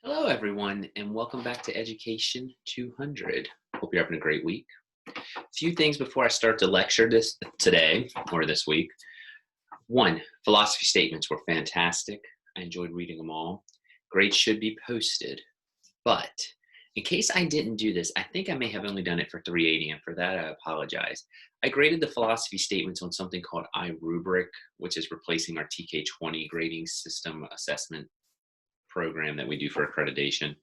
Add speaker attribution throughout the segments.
Speaker 1: Hello, everyone, and welcome back to Education 200. Hope you're having a great week. A few things before I start to lecture this today or this week. One, philosophy statements were fantastic. I enjoyed reading them all. Grades should be posted, but in case I didn't do this, I think I may have only done it for 380, and for that I apologize. I graded the philosophy statements on something called iRubric, which is replacing our TK20 grading system assessment program that we do for accreditation.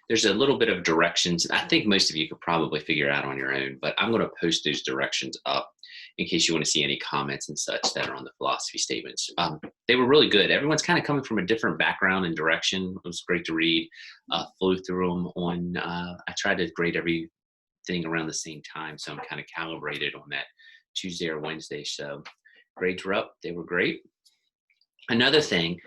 Speaker 1: There's a little bit of directions. I think most of you could probably figure out on your own, but I'm going to post those directions up in case you want to see any comments and such that are on the philosophy statements. They were really good. Everyone's kind of coming from a different background and direction. It was great to read. Flew through them on, I tried to grade everything around the same time, so I'm kind of calibrated on that Tuesday or Wednesday. So grades were up. They were great. Another thing,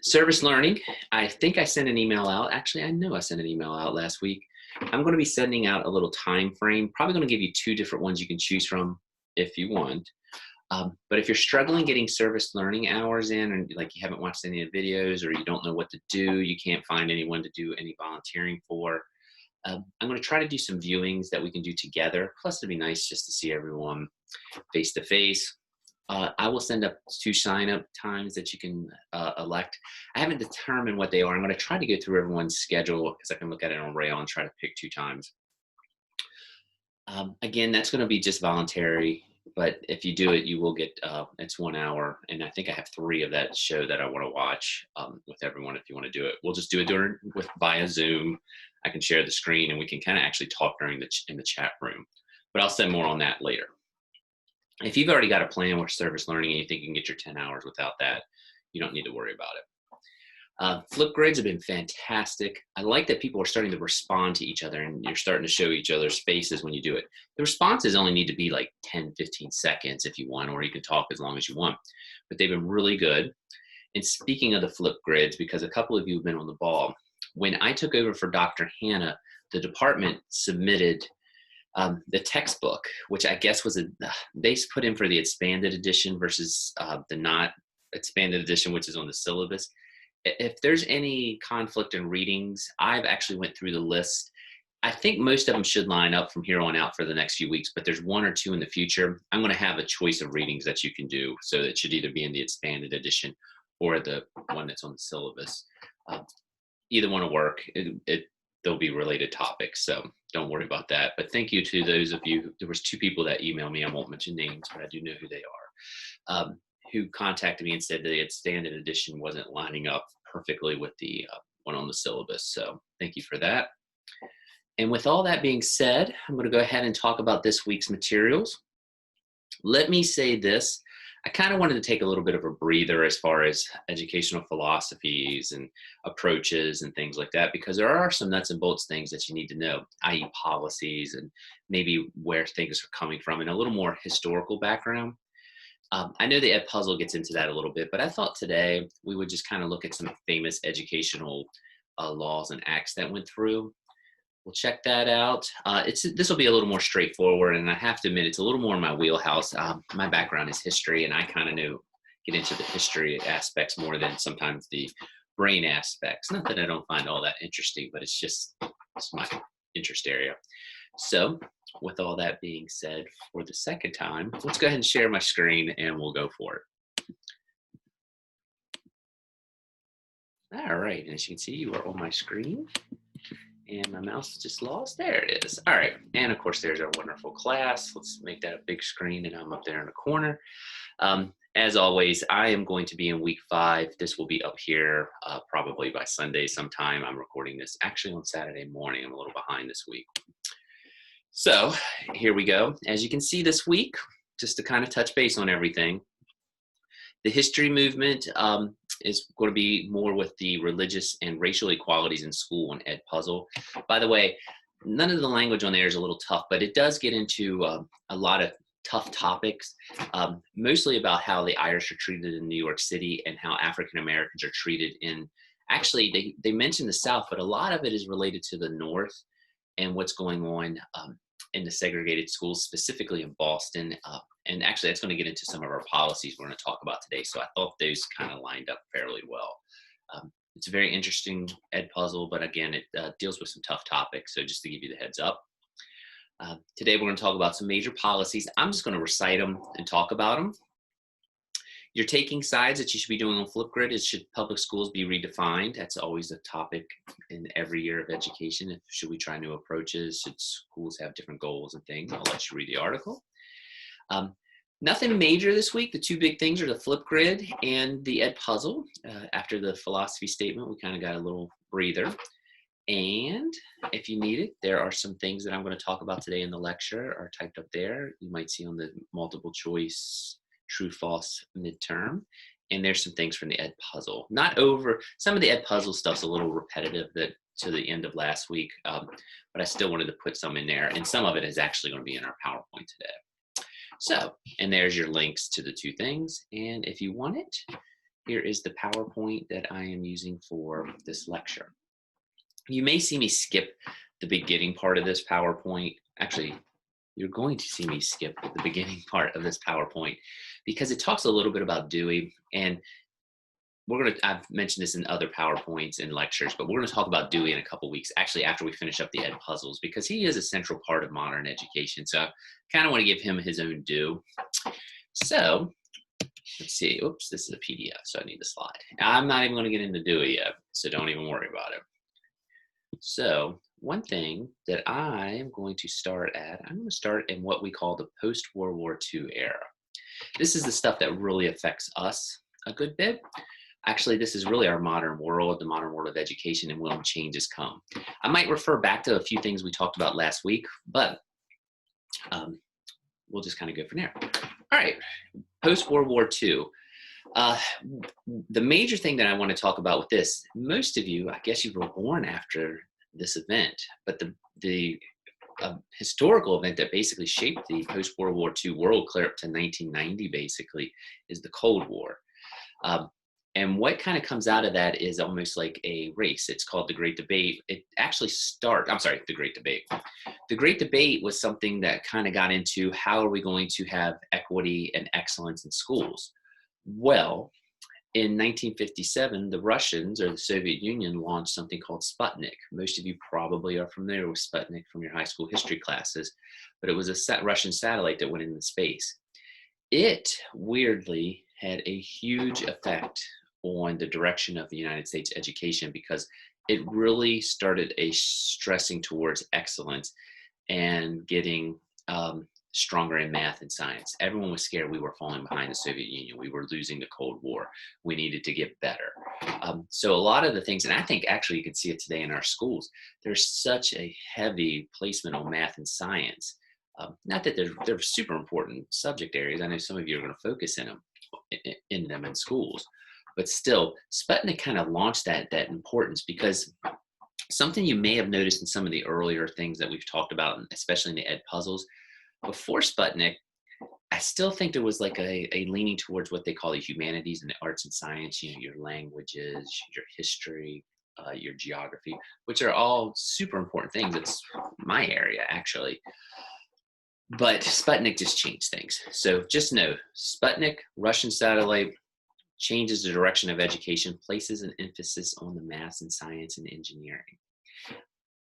Speaker 1: service learning. I think I sent an email out. Actually, I know I sent an email out last week. I'm going to be sending out a little time frame. Probably going to give you two different ones you can choose from if you want. But if you're struggling getting service learning hours in, and like you haven't watched any of the videos, or you don't know what to do, you can't find anyone to do any volunteering for, I'm going to try to do some viewings that we can do together. Plus, it'd be nice just to see everyone face to face. I will send up two sign-up times that you can elect. I haven't determined what they are. I'm going to try to go through everyone's schedule because I can look at it on Rail and try to pick two times. Again, that's going to be just voluntary, but if you do it, you will get, it's 1 hour, and I think I have 3 of that show that I want to watch with everyone if you want to do it. We'll just do it via Zoom. I can share the screen, and we can kind of actually talk in the chat room, but I'll send more on that later. If you've already got a plan with service learning and you think you can get your 10 hours without that, you don't need to worry about it. Flip grids have been fantastic. I like that people are starting to respond to each other and you're starting to show each other's faces when you do it. The responses only need to be like 10, 15 seconds if you want, or you can talk as long as you want. But they've been really good. And speaking of the flip grids, because a couple of you have been on the ball, when I took over for Dr. Hannah, the department submitted the textbook, which I guess was they put in for the expanded edition versus the not expanded edition, which is on the syllabus. If there's any conflict in readings, I've actually went through the list. I think most of them should line up from here on out for the next few weeks, but there's 1 or 2 in the future. I'm going to have a choice of readings that you can do, so it should either be in the expanded edition or the one that's on the syllabus. Either one will work. They'll be related topics, so don't worry about that. But thank you to those of you. There was 2 people that emailed me. I won't mention names, but I do know who they are, who contacted me and said that the expanded edition wasn't lining up perfectly with the one on the syllabus. So thank you for that. And with all that being said, I'm going to go ahead and talk about this week's materials. Let me say this. I kind of wanted to take a little bit of a breather as far as educational philosophies and approaches and things like that, because there are some nuts and bolts things that you need to know, i.e. policies and maybe where things are coming from and a little more historical background. I know the Edpuzzle gets into that a little bit, but I thought today we would just kind of look at some famous educational laws and acts that went through. We'll check that out. This will be a little more straightforward, and I have to admit, it's a little more in my wheelhouse. My background is history, and I kind of get into the history aspects more than sometimes the brain aspects. Not that I don't find all that interesting, but it's my interest area. So with all that being said, for the second time, let's go ahead and share my screen, and we'll go for it. All right, and as you can see, you are on my screen. And my mouse just lost. There it is. All right. And of course, there's our wonderful class. Let's make that a big screen, and I'm up there in the corner. As always, I am going to be in week 5. This will be up here probably by Sunday sometime. I'm recording this actually on Saturday morning. I'm a little behind this week. So here we go. As you can see this week, just to kind of touch base on everything, the history movement is going to be more with the religious and racial equalities in school on Edpuzzle. By the way, none of the language on there is a little tough, but it does get into a lot of tough topics, mostly about how the Irish are treated in New York City and how African Americans are treated in, actually they mention the South, but a lot of it is related to the North and what's going on in the segregated schools, specifically in Boston. And actually, that's going to get into some of our policies we're going to talk about today. So I thought those kind of lined up fairly well. It's a very interesting ed puzzle, but again, it deals with some tough topics. So just to give you the heads up. Today we're going to talk about some major policies. I'm just going to recite them and talk about them. You're taking sides that you should be doing on Flipgrid is, should public schools be redefined? That's always a topic in every year of education. Should we try new approaches? Should schools have different goals and things? I'll let you read the article. Nothing major this week. The two big things are the Flipgrid and the ed puzzle. After the philosophy statement, we kind of got a little breather. And if you need it, there are some things that I'm going to talk about today in the lecture are typed up there. You might see on the multiple choice true false midterm. And there's some things from the ed puzzle. Not over, some of the ed puzzle stuff's a little repetitive that to the end of last week, but I still wanted to put some in there. And some of it is actually going to be in our PowerPoint today. So, and there's your links to the two things. And if you want it, here is the PowerPoint that I am using for this lecture. You may see me skip the beginning part of this PowerPoint. Actually, you're going to see me skip the beginning part of this PowerPoint because it talks a little bit about Dewey. And I've mentioned this in other PowerPoints and lectures, but we're gonna talk about Dewey in a couple weeks, actually after we finish up the ed puzzles, because he is a central part of modern education. So I kind of want to give him his own due. So let's see, oops, this is a PDF, so I need the slide. I'm not even gonna get into Dewey yet, so don't even worry about it. So one thing that I am going to start at, I'm going to start in what we call the post-World War II era. This is the stuff that really affects us a good bit. Actually, this is really our modern world, the modern world of education, and when changes come. I might refer back to a few things we talked about last week, but we'll just kind of go from there. All right, post-World War II. The major thing that I want to talk about with this, most of you, I guess you were born after this event, but the historical event that basically shaped the post-World War II world clear up to 1990 basically is the Cold War. And what kind of comes out of that is almost like a race. It's called the Great Debate. It actually the Great Debate. The Great Debate was something that kind of got into how are we going to have equity and excellence in schools? Well, in 1957, the Russians or the Soviet Union launched something called Sputnik. Most of you probably are familiar with Sputnik from your high school history classes, but it was a Russian satellite that went into space. It weirdly had a huge effect on the direction of the United States education because it really started a stressing towards excellence and getting stronger in math and science. Everyone was scared we were falling behind the Soviet Union. We were losing the Cold War. We needed to get better. So a lot of the things, and I think actually you can see it today in our schools, there's such a heavy placement on math and science. Not that they're super important subject areas. I know some of you are going to focus in them in schools, but still Sputnik kind of launched that importance because something you may have noticed in some of the earlier things that we've talked about, especially in the ed puzzles, before Sputnik, I still think there was like a leaning towards what they call the humanities and the arts and science, you know, your languages, your history, your geography, which are all super important things. It's my area, actually. But Sputnik just changed things. So just know, Sputnik, Russian satellite, changes the direction of education, places an emphasis on the math and science and engineering.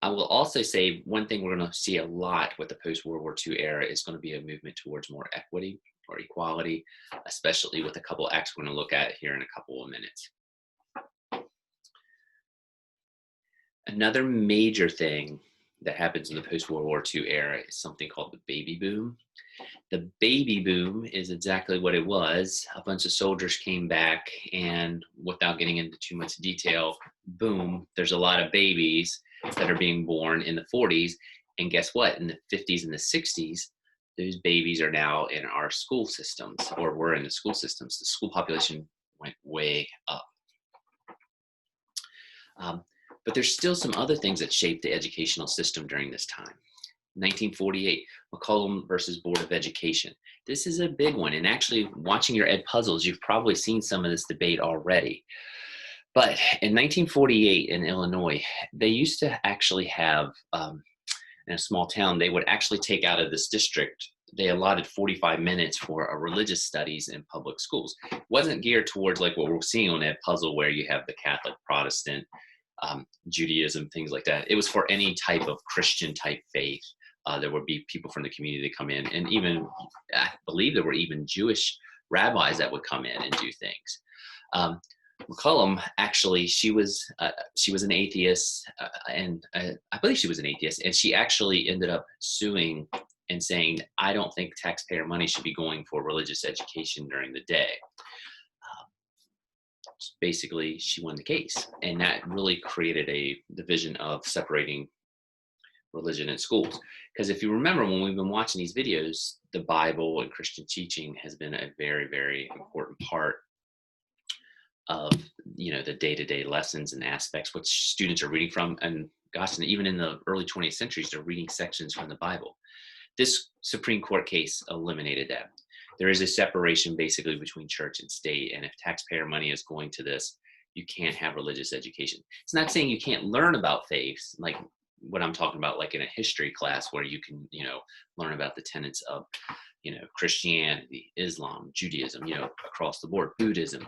Speaker 1: I will also say one thing we're going to see a lot with the post-World War II era is going to be a movement towards more equity or equality, especially with a couple acts we're going to look at here in a couple of minutes. Another major thing that happens in the post-World War II era is something called the baby boom. The baby boom is exactly what it was. A bunch of soldiers came back, and without getting into too much detail, boom, there's a lot of babies that are being born in the 40s. And guess what? In the 50s and the 60s, those babies are now in our school systems, or were in the school systems. The school population went way up. But there's still some other things that shaped the educational system during this time. 1948, McCollum versus Board of Education. This is a big one, and actually watching your ed puzzles, you've probably seen some of this debate already. But in 1948 in Illinois, they used to actually have, in a small town, they would actually take out of this district they allotted 45 minutes for a religious studies in public schools. It wasn't geared towards like what we're seeing on that puzzle where you have the Catholic, Protestant, Judaism, things like that. It was for any type of Christian type faith. There would be people from the community that come in, and even I believe there were even Jewish rabbis that would come in and do things. McCollum, actually, she was an atheist, and I believe she was an atheist, and she actually ended up suing and saying, "I don't think taxpayer money should be going for religious education during the day." Basically, she won the case, and that really created a division of separating religion and schools. Because if you remember, when we've been watching these videos, the Bible and Christian teaching has been a very, very important part of the day-to-day lessons and aspects what students are reading from. And gosh, and even in the early 20th centuries, they're reading sections from the Bible. This Supreme Court case eliminated that. There is a separation basically between church and state, and if taxpayer money is going to this, you can't have religious education. It's not saying you can't learn about faiths, like what I'm talking about, like in a history class where you can learn about the tenets of Christianity, Islam, Judaism, across the board, Buddhism,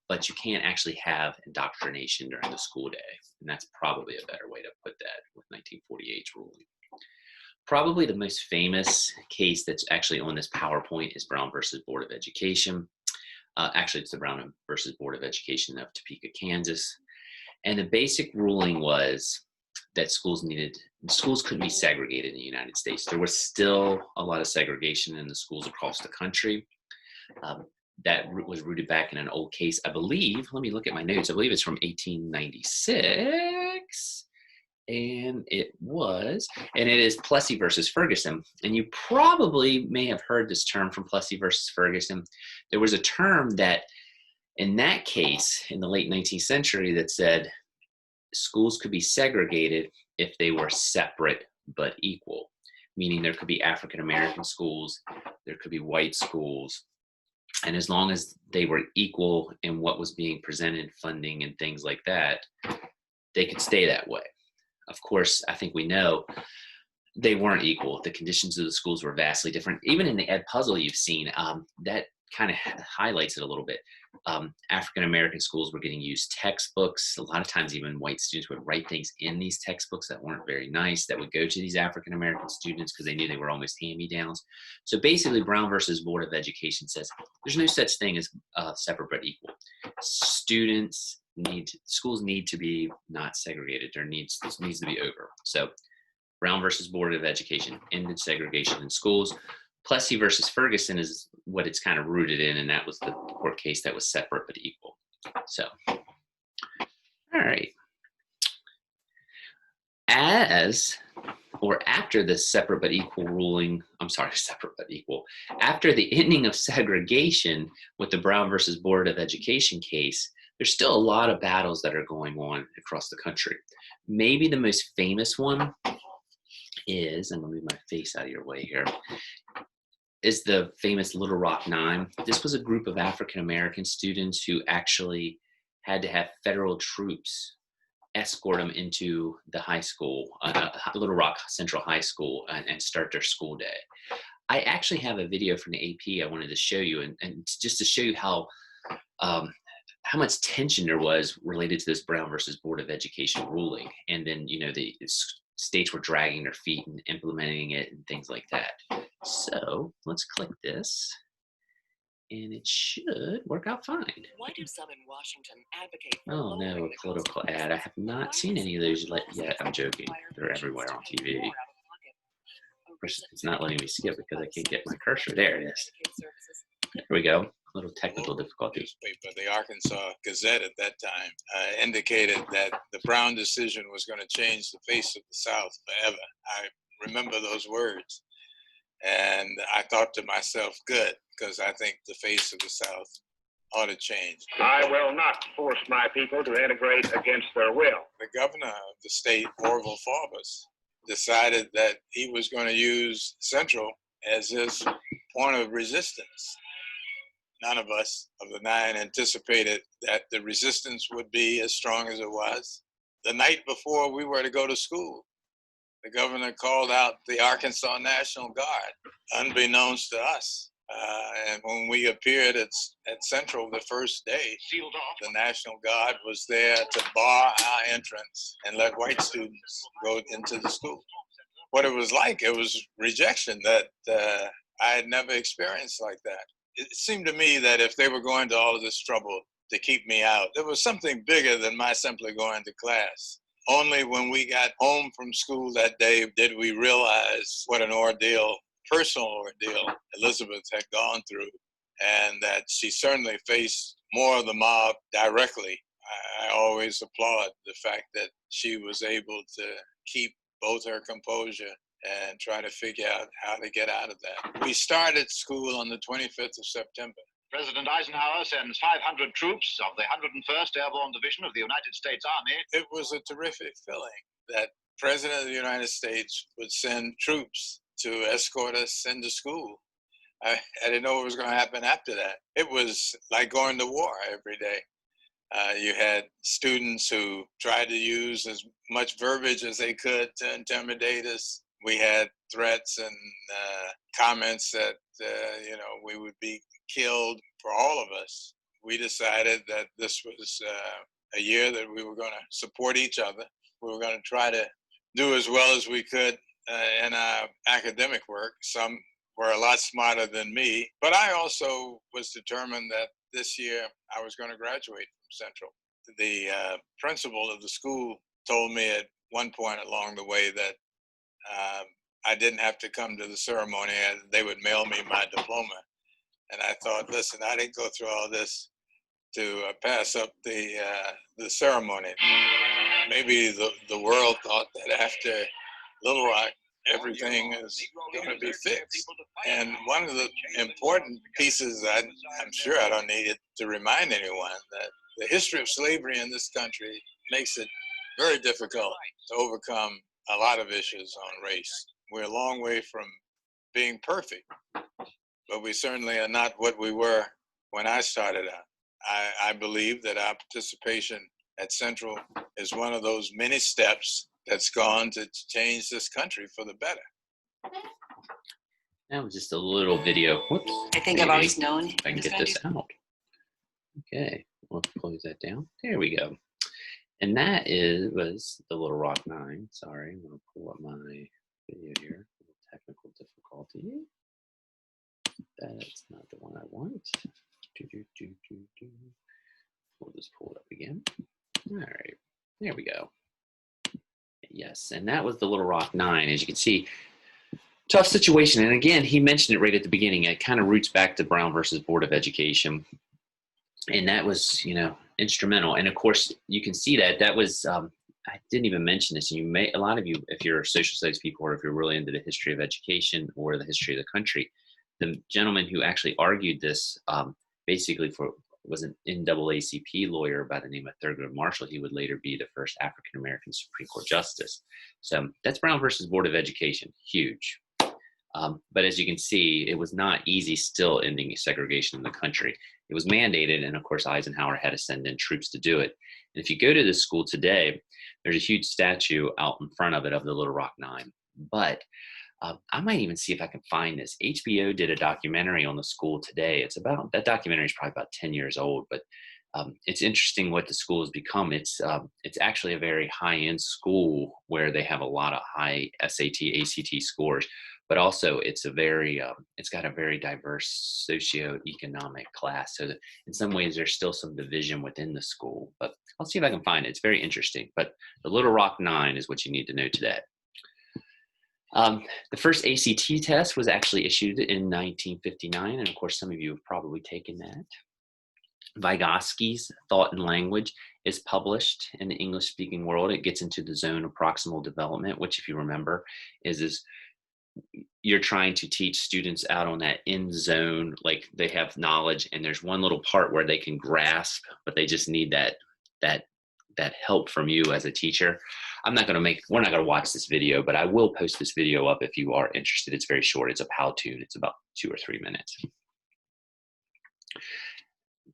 Speaker 1: but you can't actually have indoctrination during the school day. And that's probably a better way to put that with 1948's ruling. Probably the most famous case that's actually on this PowerPoint is Brown versus Board of Education. Actually, it's the Brown versus Board of Education of Topeka, Kansas. And the basic ruling was that schools couldn't be segregated in the United States. There was still a lot of segregation in the schools across the country. That was rooted back in an old case, I believe. Let me look at my notes. I believe it's from 1896. And it is Plessy versus Ferguson. And you probably may have heard this term from Plessy versus Ferguson. There was a term that in that case in the late 19th century that said schools could be segregated if they were separate but equal, meaning there could be African American schools, there could be white schools, and as long as they were equal in what was being presented, funding and things like that, they could stay that way. Of course, I think we know they weren't equal. The conditions of the schools were vastly different. Even in the Ed Puzzle you've seen, that kind of highlights it a little bit. African-American schools were getting used textbooks. A lot of times even white students would write things in these textbooks that weren't very nice, that would go to these African-American students because they knew they were almost hand-me-downs. So basically, Brown versus Board of Education says there's no such thing as separate but equal. Schools need to be not segregated. This needs to be over. So Brown versus Board of Education ended segregation in schools. Plessy versus Ferguson is what it's kind of rooted in, and that was the court case that was separate but equal. So, all right. After the separate but equal ruling, after the ending of segregation with the Brown versus Board of Education case, there's still a lot of battles that are going on across the country. Maybe the most famous one is, I'm gonna move my face out of your way here, is the famous Little Rock Nine. This was a group of African-American students who actually had to have federal troops escort them into the high school, Little Rock Central High School, and start their school day. I actually have a video from the AP I wanted to show you, and just to show you how much tension there was related to this Brown versus Board of Education ruling. And then, the states were dragging their feet and implementing it and things like that. So let's click this and it should work out fine.
Speaker 2: Why do some in Washington advocate for
Speaker 1: Oh no, a political ad. I have not seen any of those yet. I'm joking. They're everywhere on TV. It's not letting me skip because I can't get my cursor. There it is. There we go. A little technical difficulties.
Speaker 3: The Arkansas Gazette at that time indicated that the Brown decision was going to change the face of the South forever. I remember those words. And I thought to myself, good, because I think the face of the South ought to change.
Speaker 4: I will not force my people to integrate against their will.
Speaker 3: The governor of the state, Orville Forbes, decided that he was going to use Central as his point of resistance. None of us of the nine anticipated that the resistance would be as strong as it was. The night before we were to go to school, the governor called out the Arkansas National Guard, unbeknownst to us. And when we appeared at Central the first day, the National Guard was there to bar our entrance and let white students go into the school. What it was like, it was rejection that I had never experienced like that. It seemed to me that if they were going to all of this trouble to keep me out, there was something bigger than my simply going to class. Only when we got home from school that day did we realize what an ordeal, personal ordeal, Elizabeth had gone through, and that she certainly faced more of the mob directly. I always applaud the fact that she was able to keep both her composure and try to figure out how to get out of that. We started school on the 25th of September.
Speaker 5: President Eisenhower sends 500 troops of the 101st Airborne Division of the United States Army.
Speaker 3: It was a terrific feeling that President of the United States would send troops to escort us into school. I didn't know what was going to happen after that. It was like going to war every day. You had students who tried to use as much verbiage as they could to intimidate us. We had threats and comments that, we would be killed for all of us. We decided that this was a year that we were going to support each other. We were going to try to do as well as we could in our academic work. Some were a lot smarter than me, but I also was determined that this year I was going to graduate from Central. The principal of the school told me at one point along the way that I didn't have to come to the ceremony, and they would mail me my diploma. And I thought, listen, I didn't go through all this to pass up the ceremony. Maybe the world thought that after Little Rock, everything is going to be fixed. And one of the important pieces, I'm sure I don't need it to remind anyone, that the history of slavery in this country makes it very difficult to overcome a lot of issues on race. We're a long way from being perfect, but we certainly are not what we were when I started out. I believe that our participation at Central is one of those many steps that's gone to change this country for the better.
Speaker 1: That was just a little video. Whoops.
Speaker 2: I think I've always known.
Speaker 1: If I can get this out. Okay, we'll close that down. There we go. And that was the Little Rock 9. Sorry, I'm going to pull up my video here. Technical difficulty. That's not the one I want. We'll just pull it up again. All right, there we go. Yes, and that was the Little Rock 9. As you can see, tough situation. And again, he mentioned it right at the beginning. It kind of roots back to Brown versus Board of Education. And that was, instrumental. And of course, you can see that was, I didn't even mention this. A lot of you, if you're social studies people, or if you're really into the history of education or the history of the country, the gentleman who actually argued this basically was an NAACP lawyer by the name of Thurgood Marshall. He would later be the first African-American Supreme Court justice. So that's Brown versus Board of Education, huge. But as you can see, it was not easy still ending segregation in the country. It was mandated, and of course Eisenhower had to send in troops to do it. And if you go to this school today, there's a huge statue out in front of it of the Little Rock 9. But I might even see if I can find this. HBO did a documentary on the school today. That documentary is probably about 10 years old, but it's interesting what the school has become. It's actually a very high-end school where they have a lot of high SAT, ACT scores, but also it's got a very diverse socioeconomic class. So that in some ways there's still some division within the school, but I'll see if I can find it. It's very interesting. But the Little Rock 9 is what you need to know today. The first ACT test was actually issued in 1959, and of course some of you have probably taken that. Vygotsky's Thought and Language is published in the English-speaking world. It gets into the zone of proximal development, which, if you remember, is you're trying to teach students out on that end zone, like they have knowledge, and there's one little part where they can grasp, but they just need that help from you as a teacher. we're not going to watch this video, but I will post this video up if you are interested. It's very short. It's a how-to. It's about 2 or 3 minutes.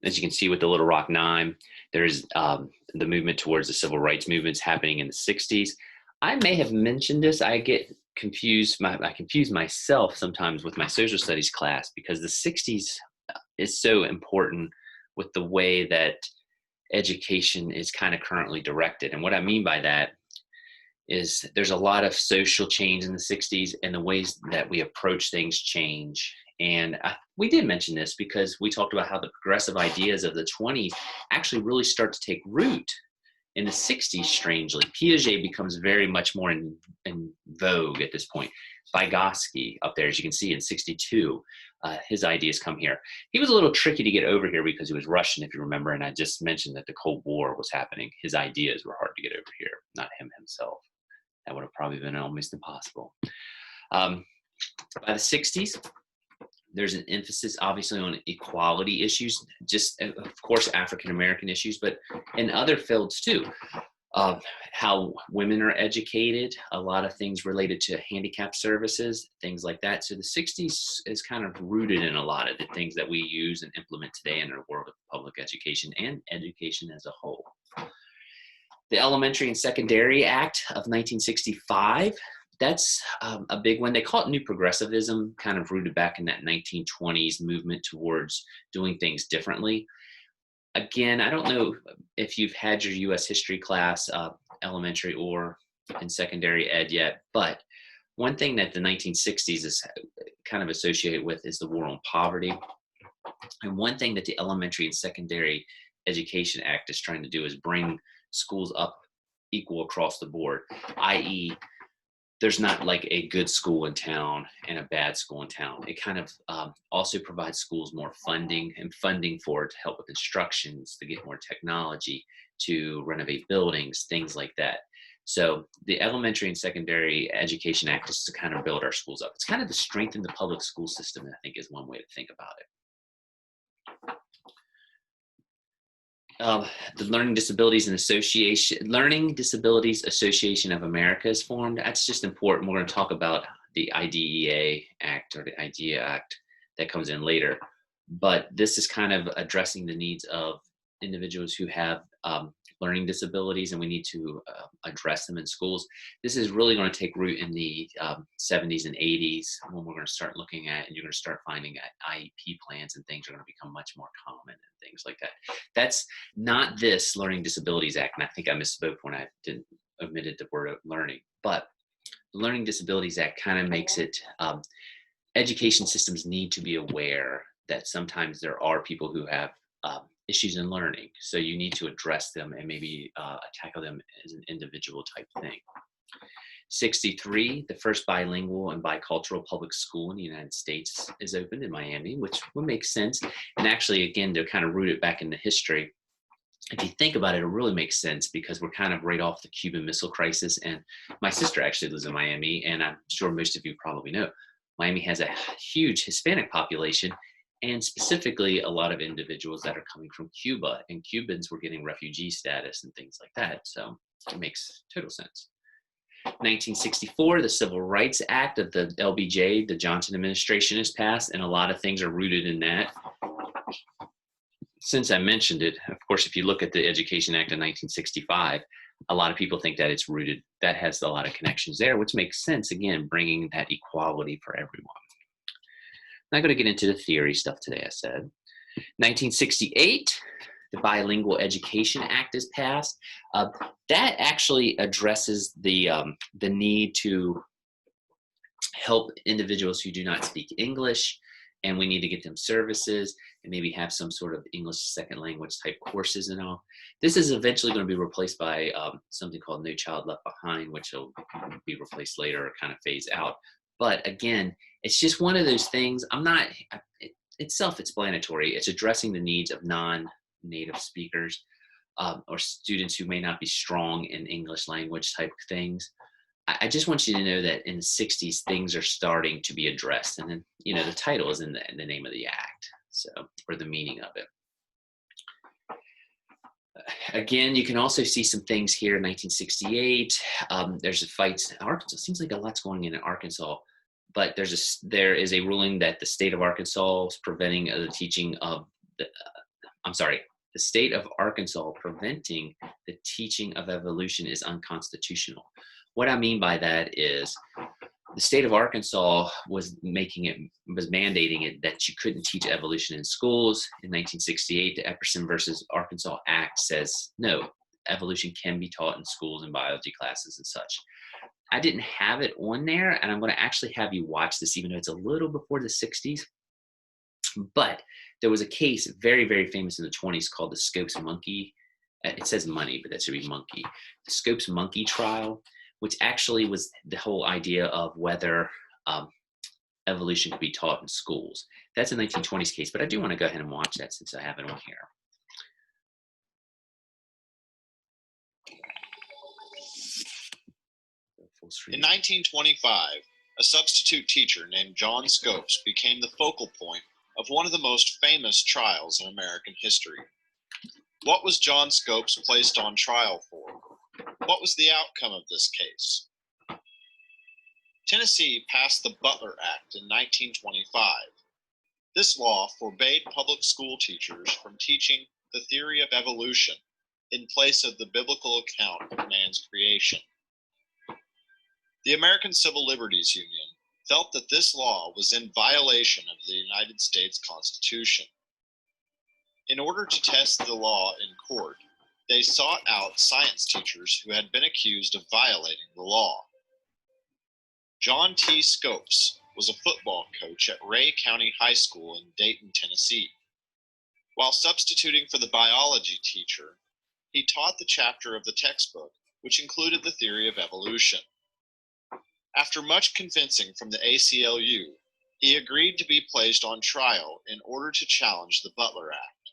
Speaker 1: As you can see with the Little Rock 9, there's the movement towards the civil rights movements happening in the 60s. I may have mentioned this. I get confused. I confuse myself sometimes with my social studies class because the 60s is so important with the way that education is kind of currently directed. And what I mean by that is there's a lot of social change in the 60s and the ways that we approach things change. And we did mention this because we talked about how the progressive ideas of the 20s actually really start to take root in the 60s, strangely. Piaget becomes very much more in vogue at this point. Vygotsky up there, as you can see, in 62, his ideas come here. He was a little tricky to get over here because he was Russian, if you remember, and I just mentioned that the Cold War was happening. His ideas were hard to get over here, not him himself. That would have probably been almost impossible. By the 60s, there's an emphasis, obviously, on equality issues, just, of course, African-American issues, but in other fields, too. How women are educated, a lot of things related to handicap services, things like that. So the 60s is kind of rooted in a lot of the things that we use and implement today in our world of public education and education as a whole. The Elementary and Secondary Act of 1965, that's a big one. They call it New Progressivism, kind of rooted back in that 1920s movement towards doing things differently. Again, I don't know if you've had your U.S. history class, elementary or in secondary ed yet, but one thing that the 1960s is kind of associated with is the war on poverty. And one thing that the Elementary and Secondary Education Act is trying to do is bring schools up equal across the board, i.e., there's not like a good school in town and a bad school in town. It kind of also provides schools more funding for it to help with instructions, to get more technology, to renovate buildings, things like that. So the Elementary and Secondary Education Act is to kind of build our schools up. It's kind of to strengthen the public school system, I think, is one way to think about it. The Learning Disabilities Association of America is formed. That's just important. We're going to talk about the IDEA Act or the IDEA Act that comes in later. But this is kind of addressing the needs of individuals who have learning disabilities, and we need to address them in schools. This is really going to take root in the 70s and 80s when we're going to start looking at, and you're going to start finding that IEP plans and things are going to become much more common and things like that. That's not this Learning Disabilities Act, and I think I misspoke when I didn't omitted the word of learning, but the Learning Disabilities Act kind of makes it, education systems need to be aware that sometimes there are people who have issues in learning. So you need to address them and maybe tackle them as an individual type thing. 63, the first bilingual and bicultural public school in the United States is opened in Miami, which would make sense. And actually, again, they're kind of rooted back in the history. If you think about it, it really makes sense because we're kind of right off the Cuban Missile Crisis. And my sister actually lives in Miami, and I'm sure most of you probably know, Miami has a huge Hispanic population, and specifically a lot of individuals that are coming from Cuba, and Cubans were getting refugee status and things like that. So it makes total sense. 1964, the Civil Rights Act of the LBJ, the Johnson administration, is passed, and a lot of things are rooted in that. Since I mentioned it, of course, if you look at the Education Act of 1965, a lot of people think that it's rooted, that has a lot of connections there, which makes sense, again, bringing that equality for everyone. I'm not going to get into the theory stuff today, I said. 1968, the Bilingual Education Act is passed. That actually addresses the need to help individuals who do not speak English, and we need to get them services and maybe have some sort of English second language type courses and all. This is eventually going to be replaced by something called No Child Left Behind, which will be replaced later or kind of phase out. But again, it's just one of those things. It's self-explanatory. It's addressing the needs of non-native speakers or students who may not be strong in English language type things. I just want you to know that in the 60s, things are starting to be addressed. And then, you know, the title is in the name of the act, so, or the meaning of it. Again, you can also see some things here in 1968. There's a fight in Arkansas. It seems like a lot's going in Arkansas, but there is a ruling that the state of Arkansas is preventing the teaching of the state of Arkansas preventing the teaching of evolution is unconstitutional. What I mean by that is the state of Arkansas was mandating it that you couldn't teach evolution in schools. In 1968, the Epperson versus Arkansas Act says no, evolution can be taught in schools and biology classes and such. I didn't have it on there, and I'm going to actually have you watch this, even though it's a little before the 60s. But there was a case very, very famous in the 20s called the Scopes monkey. It says money, but that should be monkey. The Scopes monkey trial, which actually was the whole idea of whether evolution could be taught in schools. That's a 1920s case, but I do want to go ahead and watch that since I have it on here.
Speaker 6: In 1925, a substitute teacher named John Scopes became the focal point of one of the most famous trials in American history. What was John Scopes placed on trial for? What was the outcome of this case? Tennessee passed the Butler Act in 1925. This law forbade public school teachers from teaching the theory of evolution in place of the biblical account of man's creation. The American Civil Liberties Union felt that this law was in violation of the United States Constitution. In order to test the law in court, they sought out science teachers who had been accused of violating the law. John T. Scopes was a football coach at Ray County High School in Dayton, Tennessee. While substituting for the biology teacher, he taught the chapter of the textbook which included the theory of evolution. After much convincing from the ACLU, he agreed to be placed on trial in order to challenge the Butler Act.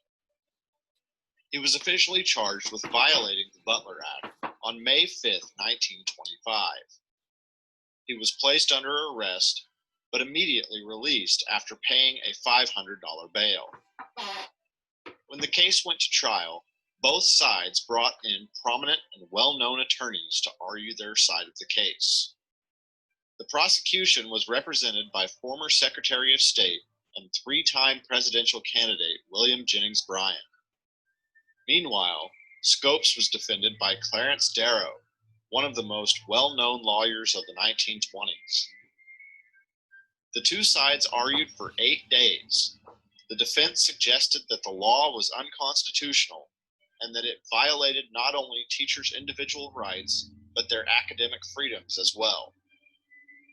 Speaker 6: He was officially charged with violating the Butler Act on May 5, 1925. He was placed under arrest, but immediately released after paying a $500 bail. When the case went to trial, both sides brought in prominent and well-known attorneys to argue their side of the case. The prosecution was represented by former Secretary of State and three-time presidential candidate William Jennings Bryan. Meanwhile, Scopes was defended by Clarence Darrow, one of the most well-known lawyers of the 1920s. The two sides argued for 8 days. The defense suggested that the law was unconstitutional and that it violated not only teachers' individual rights, but their academic freedoms as well.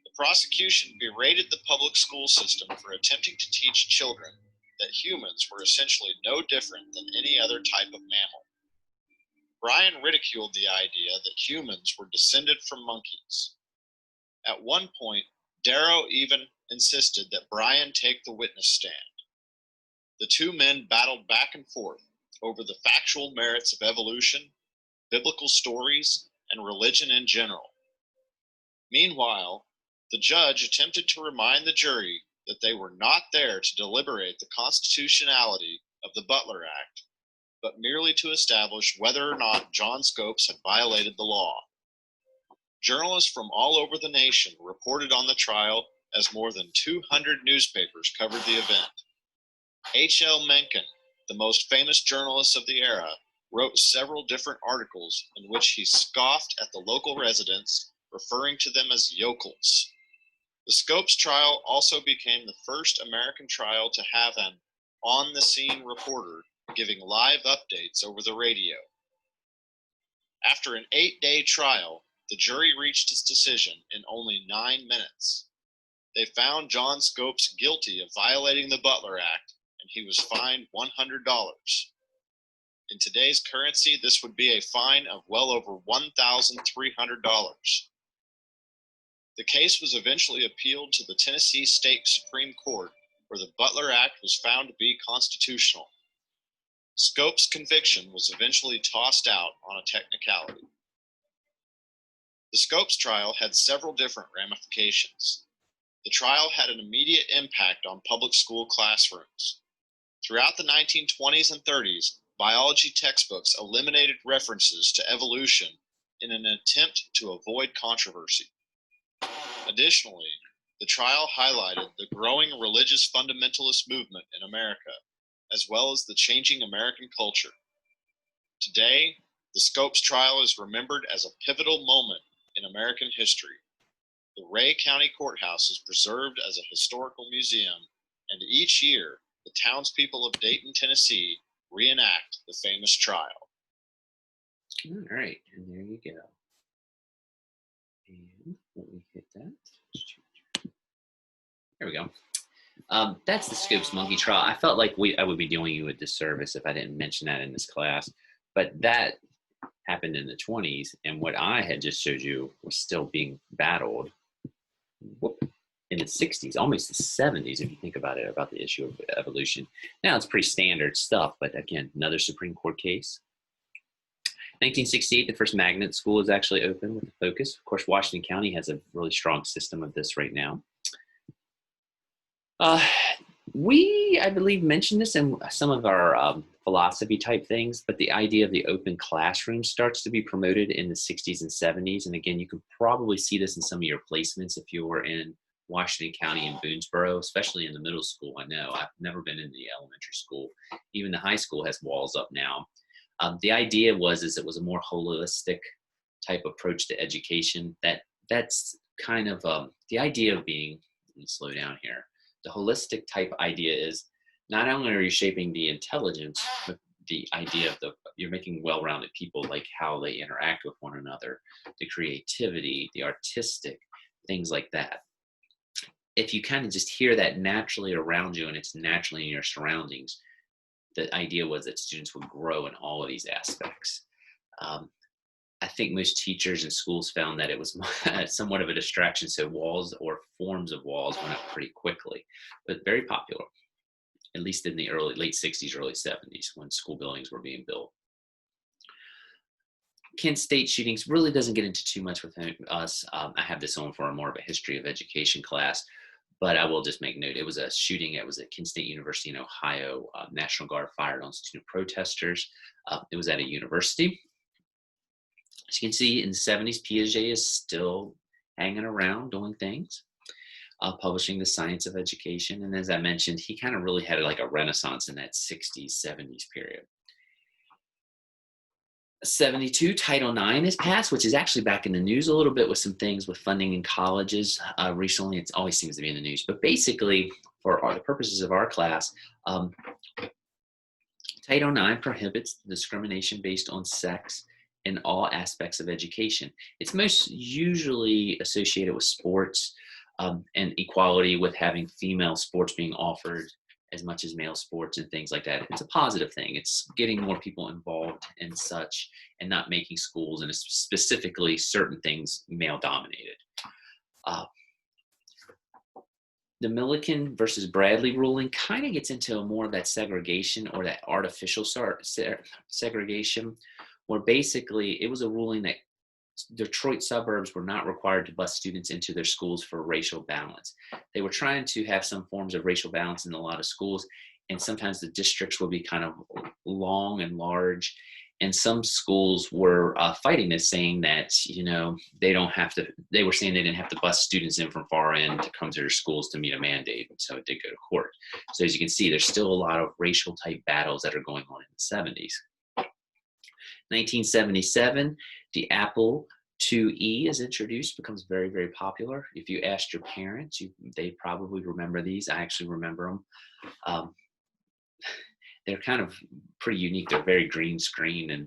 Speaker 6: The prosecution berated the public school system for attempting to teach children that humans were essentially no different than any other type of mammal. Bryan ridiculed the idea that humans were descended from monkeys. At one point, Darrow even insisted that Bryan take the witness stand. The two men battled back and forth over the factual merits of evolution, biblical stories, and religion in general. Meanwhile, the judge attempted to remind the jury that they were not there to deliberate the constitutionality of the Butler Act, but merely to establish whether or not John Scopes had violated the law. Journalists from all over the nation reported on the trial as more than 200 newspapers covered the event. H.L. Mencken, the most famous journalist of the era, wrote several different articles in which he scoffed at the local residents, referring to them as yokels. The Scopes trial also became the first American trial to have an on-the-scene reporter giving live updates over the radio. After an 8-day trial, the jury reached its decision in only 9 minutes. They found John Scopes guilty of violating the Butler Act, and he was fined $100. In today's currency, this would be a fine of well over $1,300. The case was eventually appealed to the Tennessee State Supreme Court, where the Butler Act was found to be constitutional. Scopes' conviction was eventually tossed out on a technicality. The Scopes trial had several different ramifications. The trial had an immediate impact on public school classrooms. Throughout the 1920s and 30s, biology textbooks eliminated references to evolution in an attempt to avoid controversy. Additionally, the trial highlighted the growing religious fundamentalist movement in America, as well as the changing American culture. Today, the Scopes trial is remembered as a pivotal moment in American history. The Ray County Courthouse is preserved as a historical museum, and each year, the townspeople of Dayton, Tennessee reenact the famous trial.
Speaker 1: All right, and there you go. And let me hit that. There we go. That's the Scopes Monkey trial. I felt like I would be doing you a disservice if I didn't mention that in this class, but that happened in the 20s, and what I had just showed you was still being battled in the 60s, almost the 70s, if you think about it, about the issue of evolution. Now it's pretty standard stuff, but again, another Supreme Court case. 1968, the first magnet school is actually open with a focus. Of course, Washington County has a really strong system of this right now. I believe, mentioned this in some of our philosophy type things, but the idea of the open classroom starts to be promoted in the 60s and 70s. And again, you can probably see this in some of your placements if you were in Washington County and Boonesboro, especially in the middle school. I know I've never been in the elementary school. Even the high school has walls up now. The idea was it was a more holistic type approach to education. That's kind of the idea of being, let me slow down here. The holistic type idea is not only are you shaping the intelligence, but the idea of you're making well-rounded people, like how they interact with one another, the creativity, the artistic, things like that. If you kind of just hear that naturally around you and it's naturally in your surroundings, the idea was that students would grow in all of these aspects. I think most teachers and schools found that it was somewhat of a distraction, so walls or forms of walls went up pretty quickly, but very popular, at least in the late 60s, early 70s, when school buildings were being built. Kent State shootings really doesn't get into too much with us. I have this on for more of a history of education class, but I will just make note. It was a shooting. It was at Kent State University in Ohio. National Guard fired on student protesters. It was at a university. As you can see, in the 70s, Piaget is still hanging around doing things, publishing The Science of Education. And as I mentioned, he kind of really had like a renaissance in that 60s, 70s period. 72, Title IX is passed, which is actually back in the news a little bit with some things with funding in colleges. Recently, it always seems to be in the news. But basically, for the purposes of our class, Title IX prohibits discrimination based on sex in all aspects of education. It's most usually associated with sports and equality, with having female sports being offered as much as male sports and things like that. It's a positive thing. It's getting more people involved in such and not making schools, and specifically certain things, male dominated. The Milliken versus Bradley ruling kind of gets into more of that segregation or that artificial segregation, where basically it was a ruling that Detroit suburbs were not required to bus students into their schools for racial balance. They were trying to have some forms of racial balance in a lot of schools, and sometimes the districts would be kind of long and large, and some schools were fighting this, saying that, you know, they were saying they didn't have to bus students in from far end to come to their schools to meet a mandate, so it did go to court. So as you can see, there's still a lot of racial type battles that are going on in the 70s. 1977, the Apple IIe is introduced, becomes very, very popular. If you asked your parents, they probably remember these. I actually remember them. They're kind of pretty unique. They're very green screen, and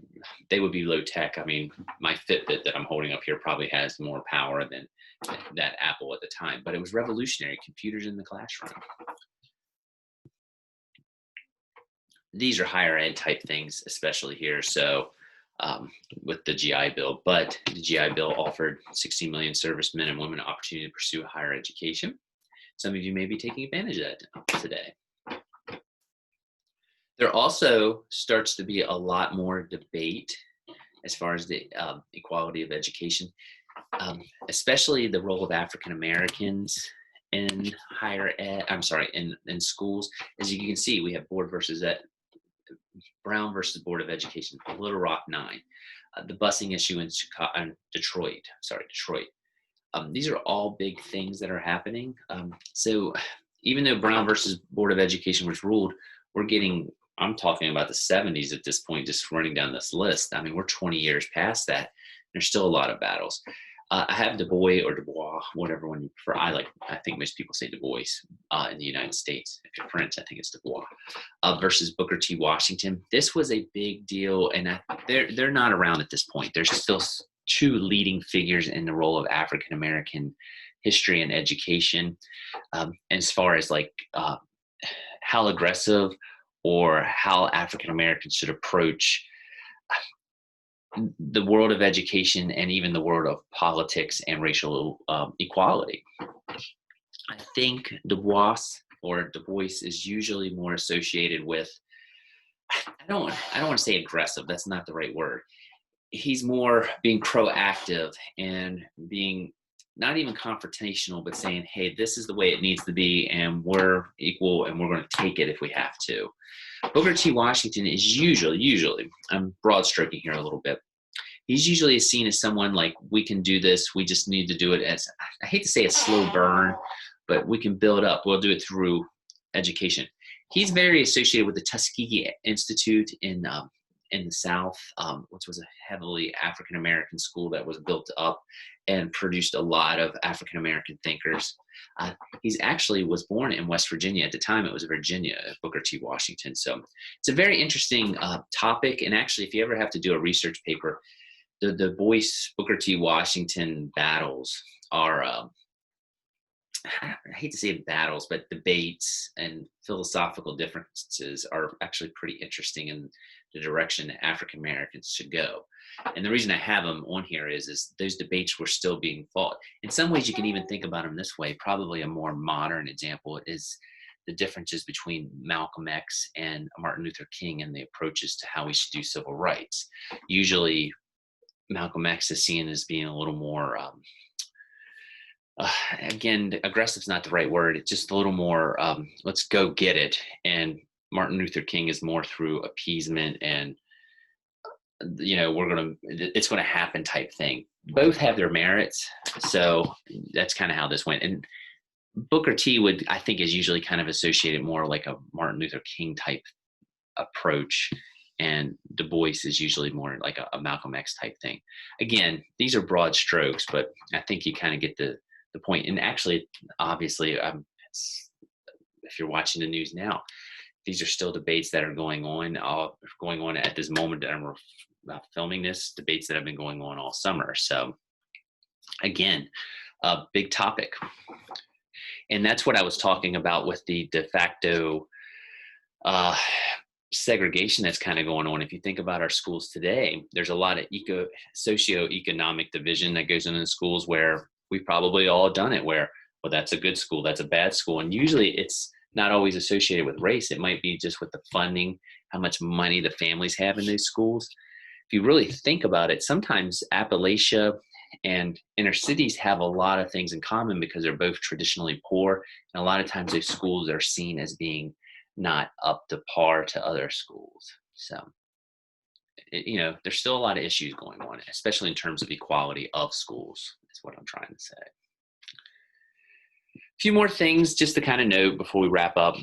Speaker 1: they would be low tech. I mean, my Fitbit that I'm holding up here probably has more power than that Apple at the time, but it was revolutionary. Computers in the classroom. These are higher ed type things, especially here. So with the GI Bill, but the GI Bill offered 16 million servicemen and women an opportunity to pursue higher education. Some of you may be taking advantage of that today. There also starts to be a lot more debate as far as the equality of education, especially the role of African Americans in higher ed. In schools. As you can see, we have Brown versus Board of Education, Little Rock 9, the busing issue in Detroit. These are all big things that are happening. So even though Brown versus Board of Education was ruled, I'm talking about the 70s at this point, just running down this list. I mean, we're 20 years past that. There's still a lot of battles. I have Du Bois or Du Bois, whatever one you prefer. I think most people say Du Bois in the United States. If you're French, I think it's Du Bois versus Booker T. Washington. This was a big deal, and they're not around at this point. There's still two leading figures in the role of African American history and education, as far as how aggressive or how African Americans should approach the world of education and even the world of politics and racial equality. I think Du Bois is usually more associated with, I don't want to say aggressive, that's not the right word. He's more being proactive and being not even confrontational, but saying, hey, this is the way it needs to be, and we're equal, and we're going to take it if we have to. Booker T. Washington is usually, I'm broad stroking here a little bit, he's usually seen as someone like, we can do this, we just need to do it as, I hate to say a slow burn, but we can build up, we'll do it through education. He's very associated with the Tuskegee Institute in the South, which was a heavily African-American school that was built up and produced a lot of African-American thinkers. He's actually was born in West Virginia. At the time, it was Virginia, Booker T. Washington. So it's a very interesting topic. And actually, if you ever have to do a research paper, the Du Bois Booker T. Washington battles are, I hate to say battles, but debates and philosophical differences are actually pretty interesting in the direction that African Americans should go. And the reason I have them on here is those debates were still being fought. In some ways, you can even think about them this way. Probably a more modern example is the differences between Malcolm X and Martin Luther King and the approaches to how we should do civil rights. Usually, Malcolm X is seen as being a little more, again, aggressive is not the right word. It's just a little more, let's go get it. And Martin Luther King is more through appeasement and, it's going to happen type thing. Both have their merits. So that's kind of how this went. And Booker T I think is usually kind of associated more like a Martin Luther King type approach. And Du Bois is usually more like a Malcolm X type thing. Again, these are broad strokes, but I think you kind of get the point. And actually, obviously, if you're watching the news now, these are still debates that are going on at this moment that I'm filming this, debates that have been going on all summer. So again, a big topic. And that's what I was talking about with the de facto segregation that's kind of going on. If you think about our schools today, there's a lot of socioeconomic division that goes into the schools where we've probably all done it, where, well, that's a good school, that's a bad school. And usually it's not always associated with race. It might be just with the funding, how much money the families have in those schools. If you really think about it, sometimes Appalachia and inner cities have a lot of things in common because they're both traditionally poor. And a lot of times those schools are seen as being not up to par to other schools. So, there's still a lot of issues going on, especially in terms of equality of schools, is what I'm trying to say. A few more things just to kind of note before we wrap up.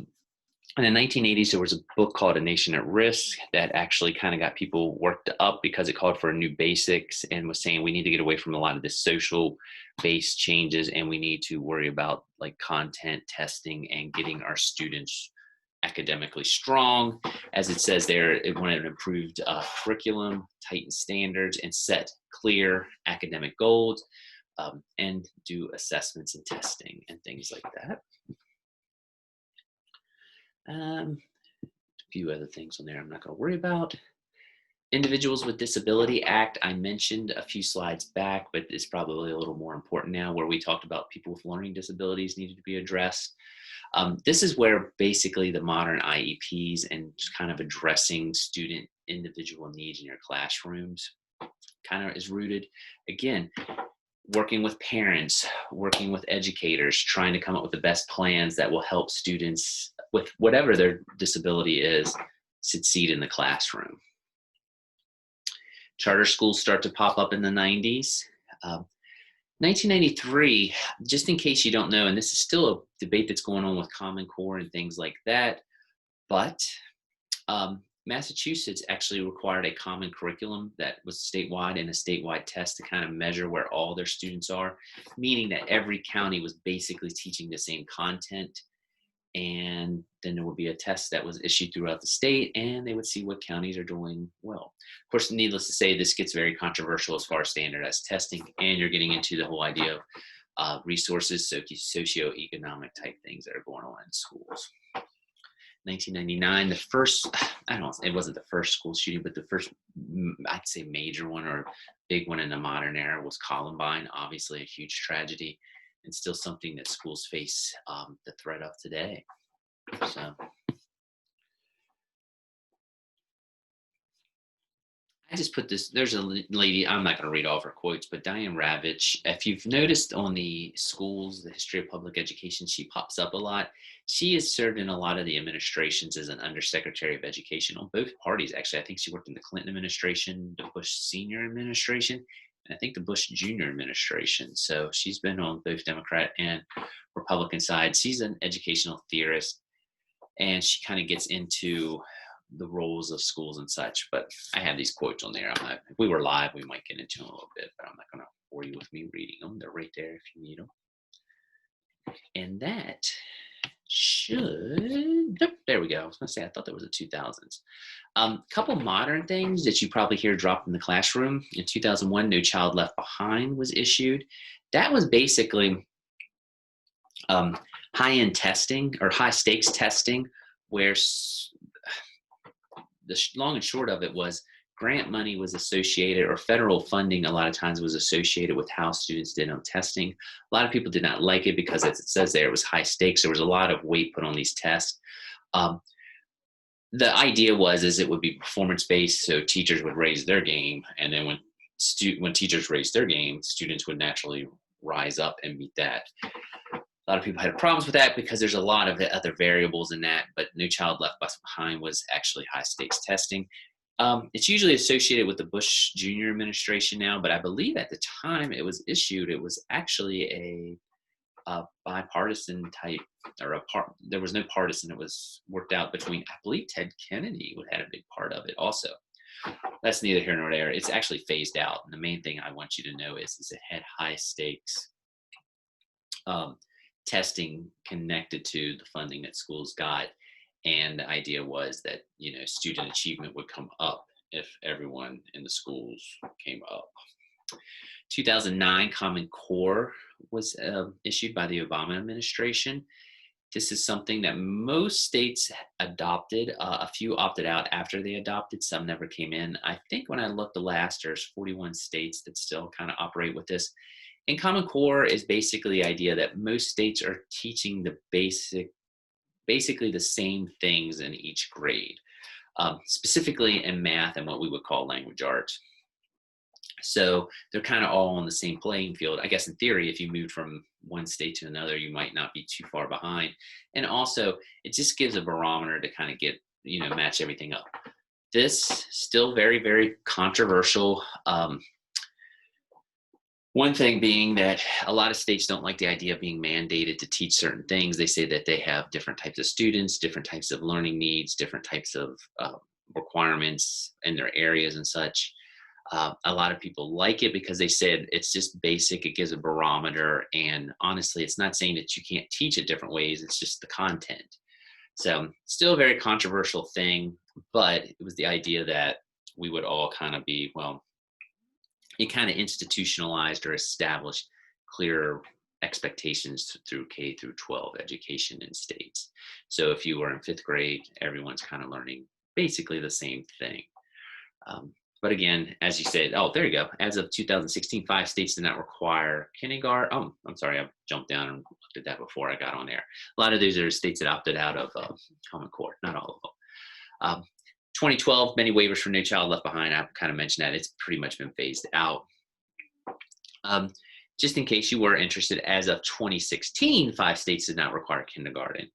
Speaker 1: In the 1980s, there was a book called A Nation at Risk that actually kind of got people worked up because it called for a new basics and was saying we need to get away from a lot of this social-based changes and we need to worry about like content testing and getting our students academically strong. As it says there, it wanted an improved curriculum, tighten standards, and set clear academic goals, and do assessments and testing and things like that. A few other things on there I'm not going to worry about. Individuals with Disability Act, I mentioned a few slides back, but it's probably a little more important now, where we talked about people with learning disabilities needed to be addressed. This is where basically the modern IEPs and just kind of addressing student individual needs in your classrooms kind of is rooted. Again, working with parents, working with educators, trying to come up with the best plans that will help students with whatever their disability is succeed in the classroom. Charter schools start to pop up in the 90s. 1993, just in case you don't know, and this is still a debate that's going on with Common Core and things like that, but Massachusetts actually required a common curriculum that was statewide and a statewide test to kind of measure where all their students are, meaning that every county was basically teaching the same content. And then there would be a test that was issued throughout the state, and they would see what counties are doing well. Of course, needless to say, this gets very controversial as far as standardized testing, and you're getting into the whole idea of resources, socioeconomic type things that are going on in schools. 1999, the first, I don't know, it wasn't the first school shooting, but the first, I'd say, major one or big one in the modern era was Columbine. Obviously a huge tragedy, and still something that schools face the threat of today. So I just put this, there's a lady, I'm not going to read all of her quotes, but Diane Ravitch, if you've noticed on the schools, the history of public education, she pops up a lot. She has served in a lot of the administrations as an undersecretary of education on both parties. Actually, I think she worked in the Clinton administration, the Bush senior administration, and I think the Bush junior administration. So she's been on both Democrat and Republican sides. She's an educational theorist, and she kind of gets into the roles of schools and such, but I have these quotes on there. If we were live, we might get into them a little bit, but I'm not going to bore you with me reading them. They're right there if you need them. And that should, there we go. I was going to say, I thought that was the 2000s. Couple modern things that you probably hear dropped in the classroom. In 2001, No Child Left Behind was issued. That was basically high-end testing or high-stakes testing, where the long and short of it was grant money was associated, or federal funding a lot of times was associated with how students did on testing. A lot of people did not like it because, as it says there, it was high stakes. There was a lot of weight put on these tests. The idea was it would be performance-based, so teachers would raise their game, and then when teachers raised their game, students would naturally rise up and meet that. A lot of people had problems with that because there's a lot of other variables in that, but No Child Left Behind was actually high stakes testing. It's usually associated with the Bush Junior administration now, but I believe at the time it was issued, it was actually a bipartisan type, or there was no partisan. It was worked out between, I believe Ted Kennedy had a big part of it also. That's neither here nor there. It's actually phased out. And the main thing I want you to know is it had high stakes testing connected to the funding that schools got. And the idea was that, student achievement would come up if everyone in the schools came up. 2009 Common Core was issued by the Obama administration. This is something that most states adopted. A few opted out after they adopted. Some never came in. I think when I looked the last, there's 41 states that still kind of operate with this. And Common Core is basically the idea that most states are teaching the basically the same things in each grade, specifically in math and what we would call language arts. So they're kind of all on the same playing field. I guess in theory, if you moved from one state to another, you might not be too far behind. And also, it just gives a barometer to kind of get, match everything up. This still very, very controversial. One thing being that a lot of states don't like the idea of being mandated to teach certain things. They say that they have different types of students, different types of learning needs, different types of requirements in their areas and such. A lot of people like it because they said it's just basic. It gives a barometer. And honestly, it's not saying that you can't teach it different ways. It's just the content. So still a very controversial thing, but it was the idea that we would all kind of be, it kind of institutionalized or established clearer expectations through K through 12 education in states. So if you were in 5th grade, everyone's kind of learning basically the same thing. But again, as you said, there you go. As of 2016, 5 states did not require kindergarten. Oh, I'm sorry, I jumped down and looked at that before I got on there. A lot of these are states that opted out of Common Core, not all of them. 2012, many waivers for No Child Left Behind. I've kind of mentioned that. It's pretty much been phased out. Just in case you were interested, as of 2016, 5 states did not require kindergarten.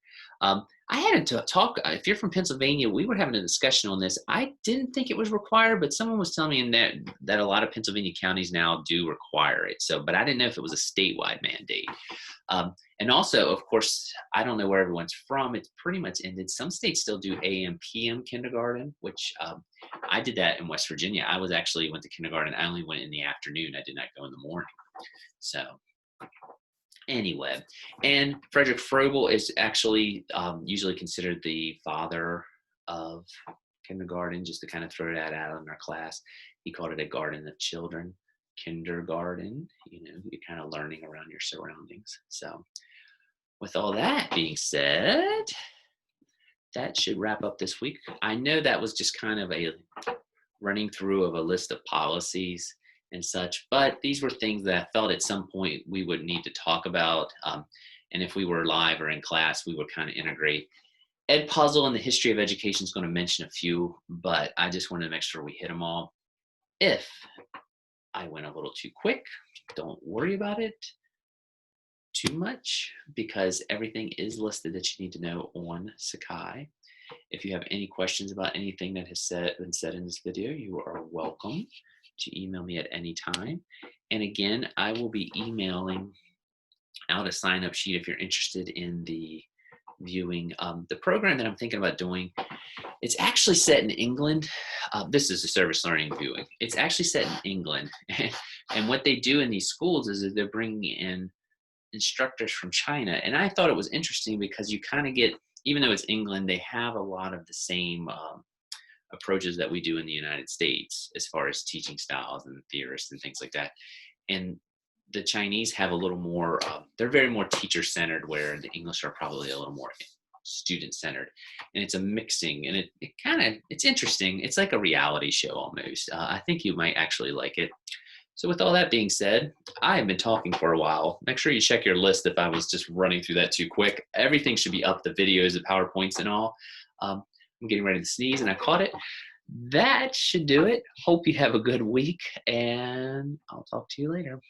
Speaker 1: I had to talk. If you're from Pennsylvania, we were having a discussion on this. I didn't think it was required, but someone was telling me in that a lot of Pennsylvania counties now do require it. So, but I didn't know if it was a statewide mandate. And also, of course, I don't know where everyone's from. It's pretty much ended. Some states still do AM, PM kindergarten, which I did that in West Virginia. I was actually went to kindergarten. I only went in the afternoon. I did not go in the morning. So. Anyway, and Frederick Froebel is actually usually considered the father of kindergarten, just to kind of throw that out in our class. He called it a garden of children, kindergarten. You're kind of learning around your surroundings. So with all that being said, that should wrap up this week. I know that was just kind of a running through of a list of policies and such, but these were things that I felt at some point we would need to talk about. And if we were live or in class, we would kind of integrate. Ed Puzzle and the history of education is going to mention a few, but I just wanted to make sure we hit them all. If I went a little too quick, don't worry about it too much, because everything is listed that you need to know on Sakai. If you have any questions about anything that has been said in this video, you are welcome to email me at any time. And again, I will be emailing out a sign-up sheet if you're interested in the viewing. The program that I'm thinking about doing, it's actually set in England. This is a service learning viewing. It's actually set in England. And what they do in these schools is that they're bringing in instructors from China. And I thought it was interesting because you kind of get, even though it's England, they have a lot of the same approaches that we do in the United States as far as teaching styles and theorists and things like that. And the Chinese have a little more, they're very more teacher-centered, where the English are probably a little more student-centered. And it's a mixing, and it's interesting. It's like a reality show almost. I think you might actually like it. So with all that being said, I have been talking for a while. Make sure you check your list if I was just running through that too quick. Everything should be up, the videos, the PowerPoints and all. I'm getting ready to sneeze and I caught it. That should do it. Hope you have a good week, and I'll talk to you later.